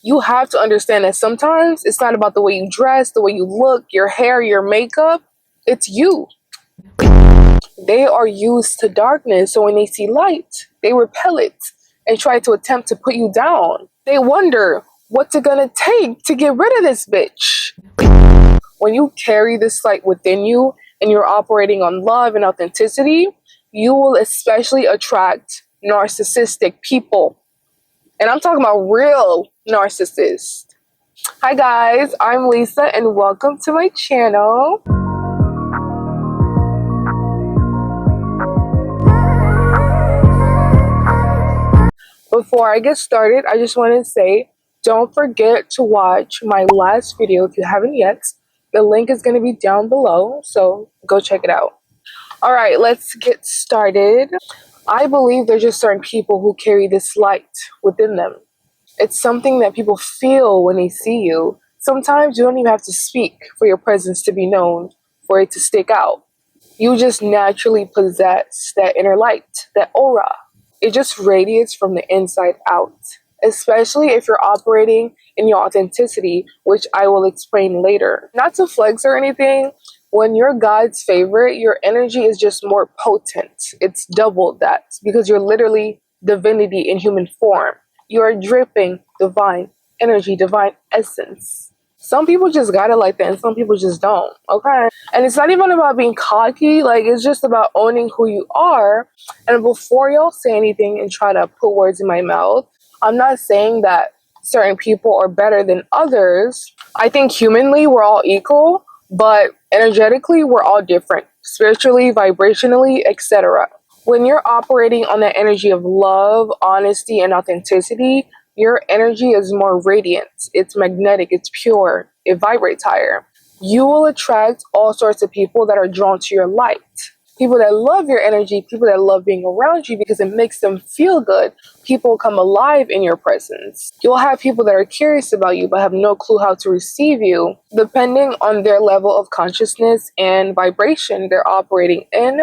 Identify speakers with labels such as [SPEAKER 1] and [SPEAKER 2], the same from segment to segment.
[SPEAKER 1] You have to understand that sometimes it's not about the way you dress, the way you look, your hair, your makeup. It's you. They are used to darkness, so when they see light, they repel it and try to attempt to put you down. They wonder, what's it gonna take to get rid of this bitch? When you carry this light within you and you're operating on love and authenticity, you will especially attract narcissistic people. And I'm talking about real narcissists. Hi guys, I'm Lisa and welcome to my channel. Before I get started, I just want to say, don't forget to watch my last video if you haven't yet. The link is going to be down below, so go check it out. All right, let's get started. I believe there's just certain people who carry this light within them. It's something that people feel when they see you. Sometimes you don't even have to speak for your presence to be known, for it to stick out. You just naturally possess that inner light, that aura. It just radiates from the inside out, especially if you're operating in your authenticity, which I will explain later. Not to flex or anything, when you're God's favorite, your energy is just more potent. It's double that because you're literally divinity in human form. You are dripping divine energy, divine essence. Some people just got it like that and some people just don't, okay? And it's not even about being cocky, like it's just about owning who you are. And before y'all say anything and try to put words in my mouth, I'm not saying that certain people are better than others. I think humanly we're all equal, but energetically we're all different, spiritually, vibrationally, etc. When you're operating on the energy of love, honesty, and authenticity, your energy is more radiant, it's magnetic, it's pure, it vibrates higher. You will attract all sorts of people that are drawn to your light. People that love your energy, people that love being around you because it makes them feel good. People come alive in your presence. You'll have people that are curious about you but have no clue how to receive you. Depending on their level of consciousness and vibration they're operating in,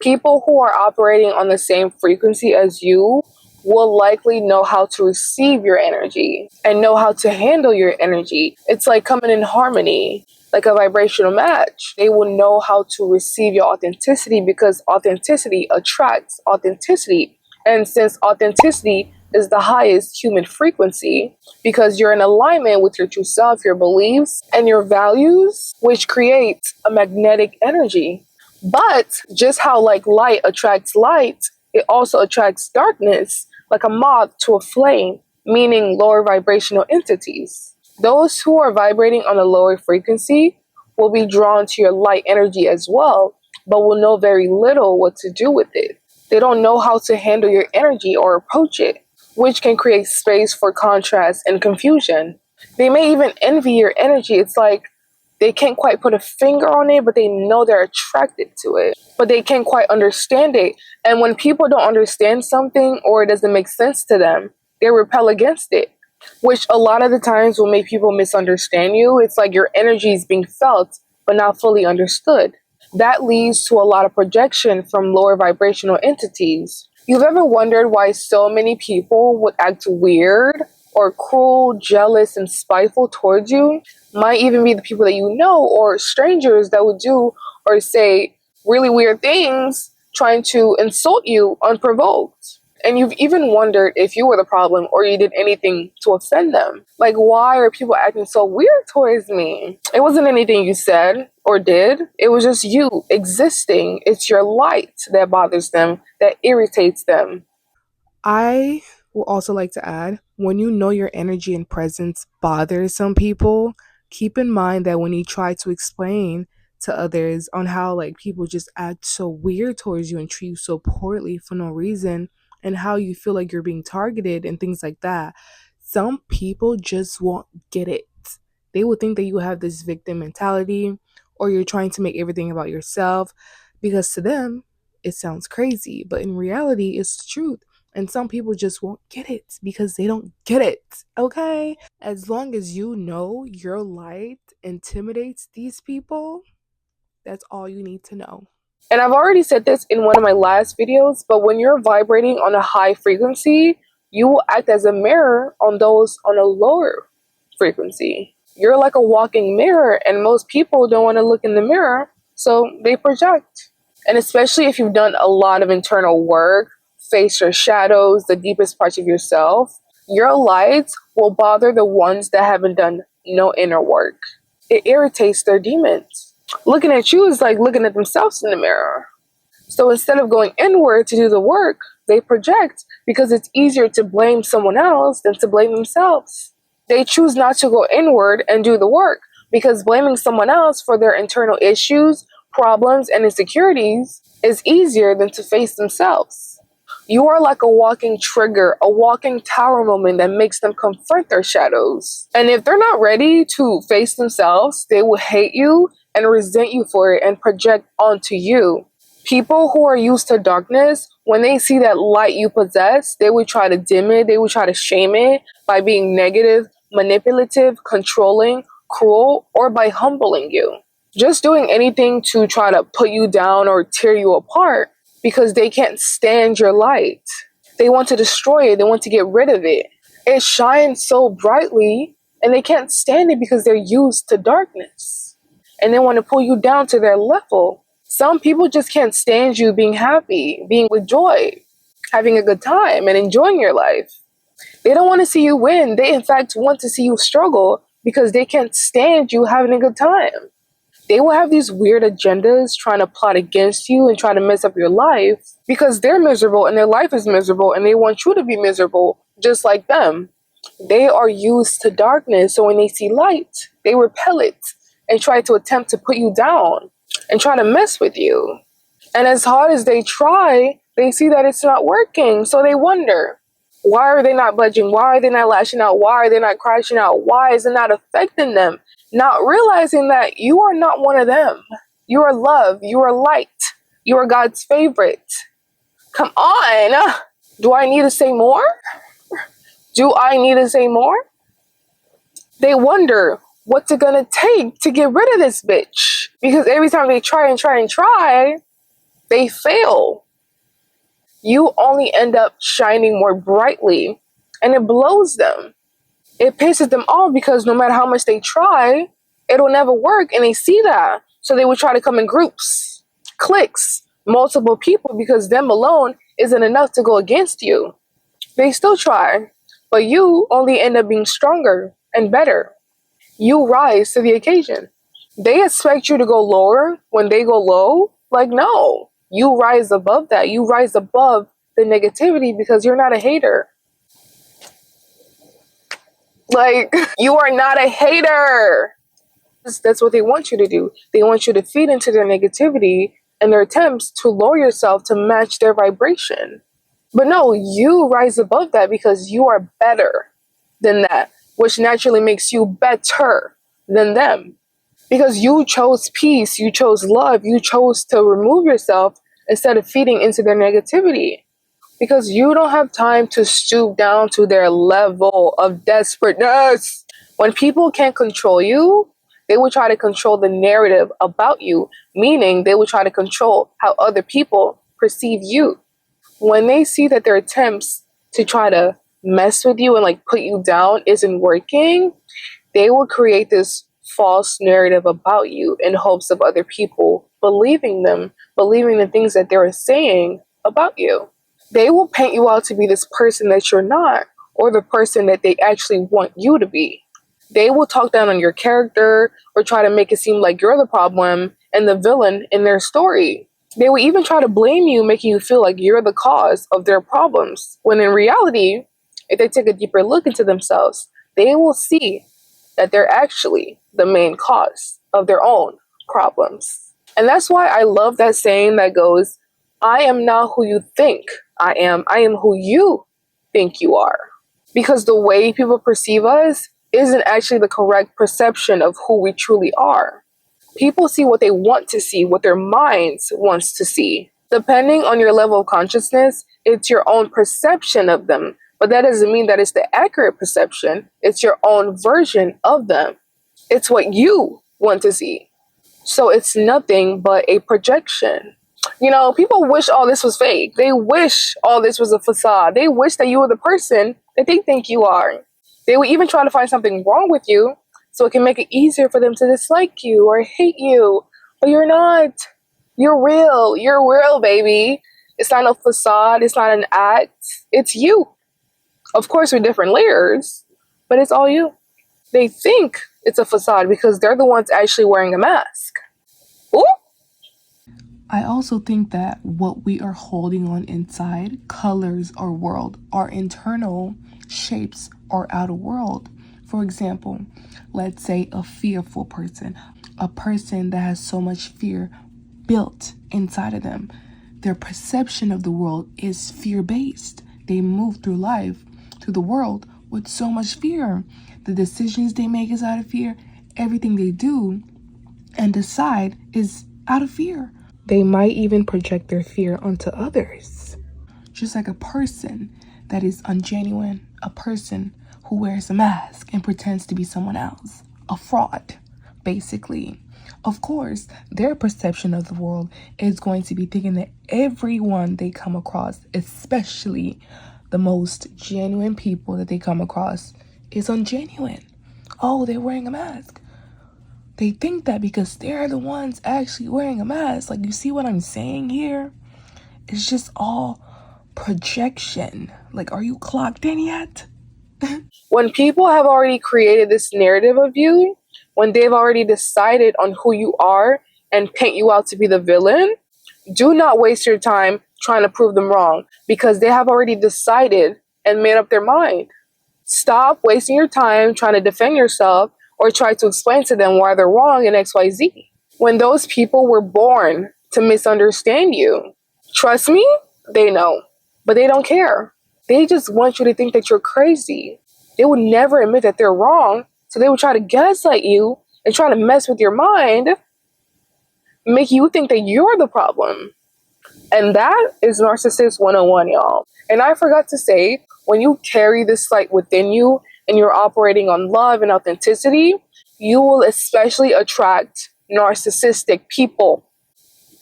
[SPEAKER 1] people who are operating on the same frequency as you will likely know how to receive your energy and know how to handle your energy. It's like coming in harmony, like a vibrational match. They will know how to receive your authenticity because authenticity attracts authenticity. And since authenticity is the highest human frequency, because you're in alignment with your true self, your beliefs, and your values, which creates a magnetic energy. But just how like light attracts light, it also attracts darkness, like a moth to a flame, meaning lower vibrational entities. Those who are vibrating on a lower frequency will be drawn to your light energy as well, but will know very little what to do with it. They don't know how to handle your energy or approach it, which can create space for contrast and confusion. They may even envy your energy. It's like they can't quite put a finger on it, but they know they're attracted to it, but they can't quite understand it. And when people don't understand something or it doesn't make sense to them, they repel against it, which a lot of the times will make people misunderstand you. It's like your energy is being felt, but not fully understood. That leads to a lot of projection from lower vibrational entities. You've ever wondered why so many people would act weird or cruel, jealous, and spiteful towards you? Might even be the people that you know or strangers that would do or say really weird things trying to insult you unprovoked. And you've even wondered if you were the problem or you did anything to offend them. Like, why are people acting so weird towards me? It wasn't anything you said or did. It was just you existing. It's your light that bothers them, that irritates them. I will also like to add, when you know your energy and presence bothers some people, keep in mind that when you try to explain to others on how like people just act so weird towards you and treat you so poorly for no reason and how you feel like you're being targeted and things like that, some people just won't get it. They will think that you have this victim mentality or you're trying to make everything about yourself because to them it sounds crazy, but in reality it's the truth. And some people just won't get it because they don't get it, okay? As long as you know your light intimidates these people, that's all you need to know. And I've already said this in one of my last videos, but when you're vibrating on a high frequency, you will act as a mirror on those on a lower frequency. You're like a walking mirror, and most people don't want to look in the mirror, so they project. And especially if you've done a lot of internal work, face your shadows, the deepest parts of yourself, your lights will bother the ones that haven't done no inner work. It irritates their demons. Looking at you is like looking at themselves in the mirror. So instead of going inward to do the work, they project because it's easier to blame someone else than to blame themselves. They choose not to go inward and do the work because blaming someone else for their internal issues, problems, and insecurities is easier than to face themselves. You are like a walking trigger, a walking tower moment that makes them confront their shadows. And if they're not ready to face themselves, they will hate you and resent you for it and project onto you. People who are used to darkness, when they see that light you possess, they would try to dim it, they would try to shame it by being negative, manipulative, controlling, cruel, or by humbling you. Just doing anything to try to put you down or tear you apart because they can't stand your light. They want to destroy it, they want to get rid of it. It shines so brightly and they can't stand it because they're used to darkness. And they want to pull you down to their level. Some people just can't stand you being happy, being with joy, having a good time, and enjoying your life. They don't want to see you win. They, in fact, want to see you struggle because they can't stand you having a good time. They will have these weird agendas trying to plot against you and try to mess up your life because they're miserable and their life is miserable and they want you to be miserable just like them. They are used to darkness, so when they see light, they repel it and try to attempt to put you down and try to mess with you. And as hard as they try, they see that it's not working. So they wonder, why are they not budging? Why are they not lashing out? Why are they not crashing out? Why is it not affecting them? Not realizing that you are not one of them. You are love. You are light. You are God's favorite. Come on. Do I need to say more? Do I need to say more? They wonder, what's it gonna take to get rid of this bitch? Because every time they try, they fail. You only end up shining more brightly, and it blows them. It pisses them off because no matter how much they try, it'll never work, and they see that. So they would try to come in groups, cliques, multiple people, because them alone isn't enough to go against you. They still try, but you only end up being stronger and better. You rise to the occasion. They expect you to go lower when they go low. Like, no, you rise above that. You rise above the negativity because you're not a hater. Like, you are not a hater. That's what they want you to do. They want you to feed into their negativity and their attempts to lower yourself to match their vibration. But no, you rise above that because you are better than that, which naturally makes you better than them. Because you chose peace, you chose love, you chose to remove yourself instead of feeding into their negativity. Because you don't have time to stoop down to their level of desperateness. When people can't control you, they will try to control the narrative about you, meaning they will try to control how other people perceive you. When they see that their attempts to try to mess with you and like put you down isn't working, they will create this false narrative about you in hopes of other people believing the things that they're saying about you. They will paint you out to be this person that you're not, or the person that they actually want you to be. They will talk down on your character or try to make it seem like you're the problem and the villain in their story. They will even try to blame you, making you feel like you're the cause of their problems, when in reality, if they take a deeper look into themselves, they will see that they're actually the main cause of their own problems. And that's why I love that saying that goes, I am not who you think I am who you think you are. Because the way people perceive us isn't actually the correct perception of who we truly are. People see what they want to see, what their minds wants to see. Depending on your level of consciousness, it's your own perception of them. But that doesn't mean that it's the accurate perception. It's your own version of them. It's what you want to see. So it's nothing but a projection. You know, people wish all this was fake. They wish all this was a facade. They wish that you were the person that they think you are. They would even try to find something wrong with you so it can make it easier for them to dislike you or hate you. But you're not. You're real. You're real, baby. It's not a facade. It's not an act. It's you. Of course, with different layers, but it's all you. They think it's a facade because they're the ones actually wearing a mask. Ooh.
[SPEAKER 2] I also think that what we are holding on inside colors our world. Our internal shapes our outer world. For example, let's say a fearful person, a person that has so much fear built inside of them. Their perception of the world is fear-based. They move through life, through the world, with so much fear. The decisions they make is out of fear. Everything they do and decide is out of fear. They might even project their fear onto others. Just like a person that is ungenuine, a person who wears a mask and pretends to be someone else, a fraud, basically. Of course, their perception of the world is going to be thinking that everyone they come across, especially the most genuine people that they come across, is ungenuine. Oh, they're wearing a mask. They think that because they're the ones actually wearing a mask. Like, you see what I'm saying here? It's just all projection. Like, are you clocked in yet?
[SPEAKER 1] When people have already created this narrative of you, when they've already decided on who you are and paint you out to be the villain, do not waste your time trying to prove them wrong because they have already decided and made up their mind. Stop wasting your time trying to defend yourself or try to explain to them why they're wrong in XYZ. When those people were born to misunderstand you, trust me, they know, but they don't care. They just want you to think that you're crazy. They would never admit that they're wrong, so they would try to gaslight you and try to mess with your mind, make you think that you're the problem. And that is Narcissist 101, y'all. And I forgot to say, when you carry this light within you and you're operating on love and authenticity, you will especially attract narcissistic people.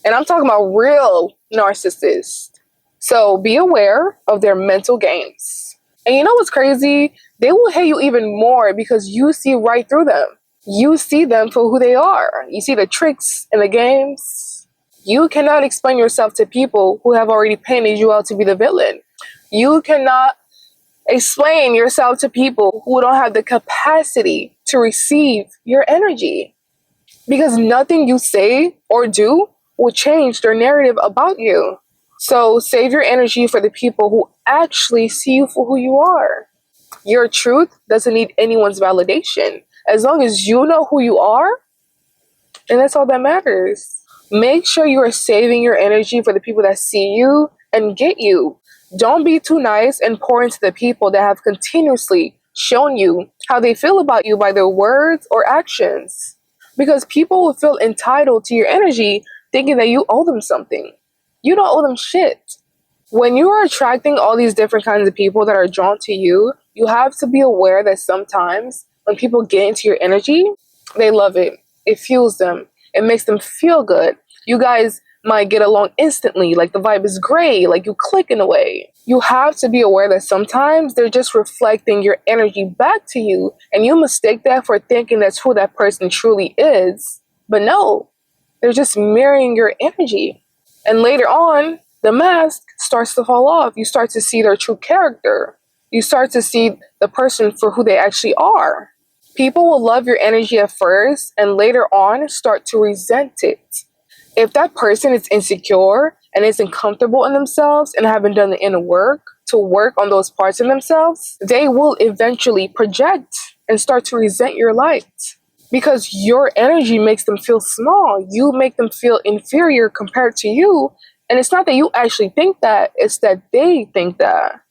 [SPEAKER 1] And I'm talking about real narcissists. So be aware of their mental games. And you know what's crazy? They will hate you even more because you see right through them. You see them for who they are. You see the tricks and the games. You cannot explain yourself to people who have already painted you out to be the villain. You cannot explain yourself to people who don't have the capacity to receive your energy. Because nothing you say or do will change their narrative about you. So save your energy for the people who actually see you for who you are. Your truth doesn't need anyone's validation. As long as you know who you are, and that's all that matters. Make sure you are saving your energy for the people that see you and get you. Don't be too nice and pour into the people that have continuously shown you how they feel about you by their words or actions. Because people will feel entitled to your energy thinking that you owe them something. You don't owe them shit. When you are attracting all these different kinds of people that are drawn to you, you have to be aware that sometimes when people get into your energy, they love it. It fuels them. It makes them feel good. You guys might get along instantly, like the vibe is great, like you click in a way. You have to be aware that sometimes they're just reflecting your energy back to you, and you mistake that for thinking that's who that person truly is. But no, they're just mirroring your energy. And later on, the mask starts to fall off. You start to see their true character. You start to see the person for who they actually are. People will love your energy at first and later on start to resent it. If that person is insecure and isn't comfortable in themselves and haven't done the inner work to work on those parts in themselves, they will eventually project and start to resent your light. Because your energy makes them feel small. You make them feel inferior compared to you. And it's not that you actually think that, it's that they think that.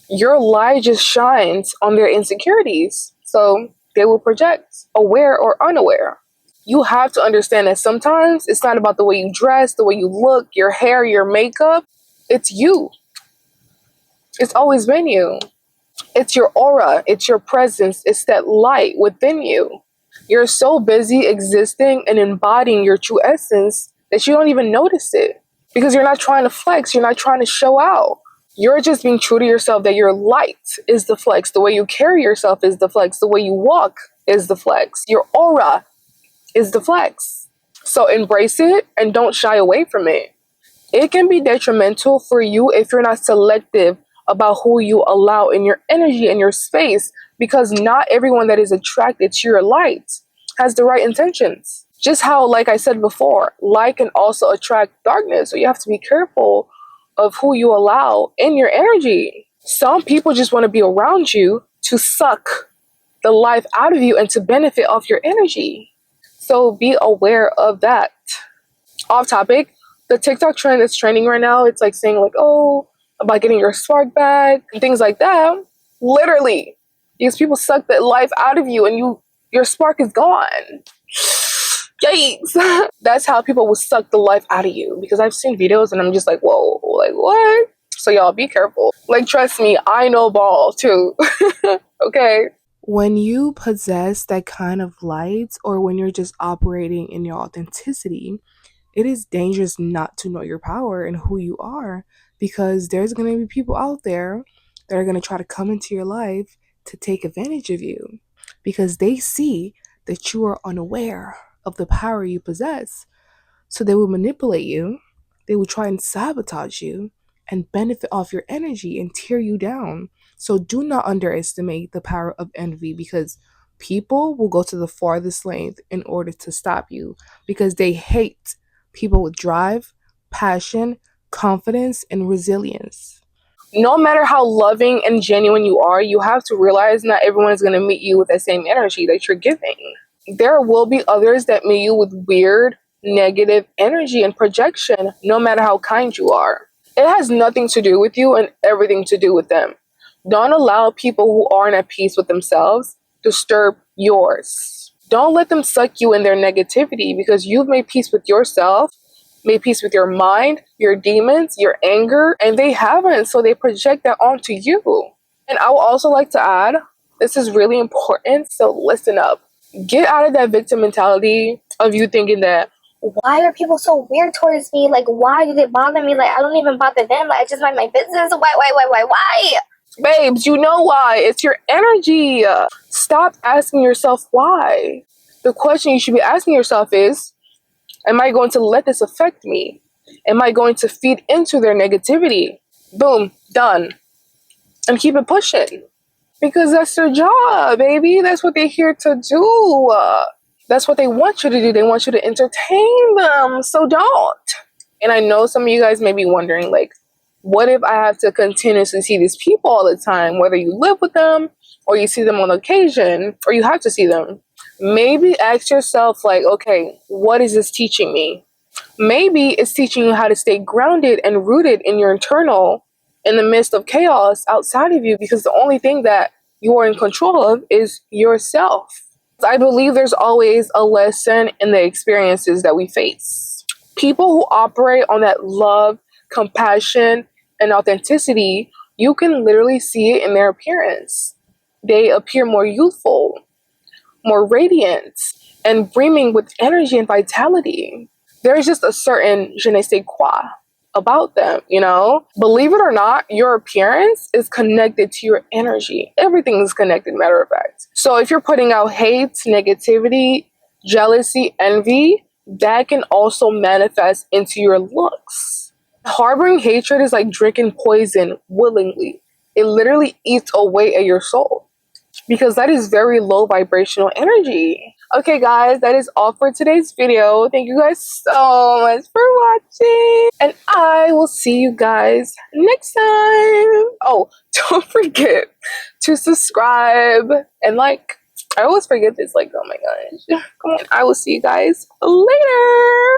[SPEAKER 1] Your light just shines on their insecurities. So they will project, aware or unaware. You have to understand that sometimes it's not about the way you dress, the way you look, your hair, your makeup. It's you. It's always been you. It's your aura. It's your presence. It's that light within you. You're so busy existing and embodying your true essence that you don't even notice it. Because you're not trying to flex, you're not trying to show out. You're just being true to yourself that your light is the flex. The way you carry yourself is the flex. The way you walk is the flex. Your aura is the flex. So embrace it and don't shy away from it. It can be detrimental for you if you're not selective about who you allow in your energy and your space, because not everyone that is attracted to your light has the right intentions. Just how, like I said before, light can also attract darkness. So you have to be careful of who you allow in your energy. Some people just want to be around you to suck the life out of you and to benefit off your energy. So be aware of that. Off topic, the TikTok trend is trending right now. It's like saying like, oh, about getting your spark back and things like that. Literally, because people suck the life out of you and your spark is gone. Yikes. That's how people will suck the life out of you, because I've seen videos and I'm just like, whoa, like what? So y'all be careful. Like, trust me, I know ball too. Okay.
[SPEAKER 2] When you possess that kind of light, or when you're just operating in your authenticity, it is dangerous not to know your power and who you are, because there's going to be people out there that are going to try to come into your life to take advantage of you because they see that you are unaware of the power you possess. So they will manipulate you, they will try and sabotage you and benefit off your energy and tear you down. So do not underestimate the power of envy, because people will go to the farthest length in order to stop you, because they hate people with drive, passion, confidence, and resilience.
[SPEAKER 1] No matter how loving and genuine you are, you have to realize not everyone is going to meet you with the same energy that you're giving. There will be others that meet you with weird, negative energy and projection, no matter how kind you are. It has nothing to do with you and everything to do with them. Don't allow people who aren't at peace with themselves disturb yours. Don't let them suck you in their negativity, because you've made peace with yourself, made peace with your mind, your demons, your anger, and they haven't, so they project that onto you. And I would also like to add, this is really important, so listen up. Get out of that victim mentality of you thinking that,
[SPEAKER 3] why are people so weird towards me? Like, why do they bother me? Like, I don't even bother them. Like, I just mind my business. Why?
[SPEAKER 1] babes, you know why. It's your energy. Stop asking yourself why. The question you should be asking yourself is, am I going to let this affect me? Am I going to feed into their negativity? Boom, done. And keep it pushing. Because that's their job, baby. That's what they're here to do. That's what they want you to do. They want you to entertain them. So don't. And I know some of you guys may be wondering, like, what if I have to continuously see these people all the time, whether you live with them or you see them on occasion or you have to see them? Maybe ask yourself, like, okay, what is this teaching me? Maybe it's teaching you how to stay grounded and rooted in your internal in the midst of chaos outside of you, because the only thing that you are in control of is yourself. I believe there's always a lesson in the experiences that we face. People who operate on that love, compassion, and authenticity, you can literally see it in their appearance. They appear more youthful, more radiant, and brimming with energy and vitality. There's just a certain je ne sais quoi about them, you know? Believe it or not, your appearance is connected to your energy. Everything is connected, matter of fact. So if you're putting out hate, negativity, jealousy, envy, that can also manifest into your looks. Harboring hatred is like drinking poison willingly. It literally eats away at your soul, because that is very low vibrational energy. Okay, guys, that is all for today's video. Thank you guys so much for watching, and I will see you guys next time. Oh, don't forget to subscribe and like. I always forget this, like, oh my gosh. Come on, I will see you guys later.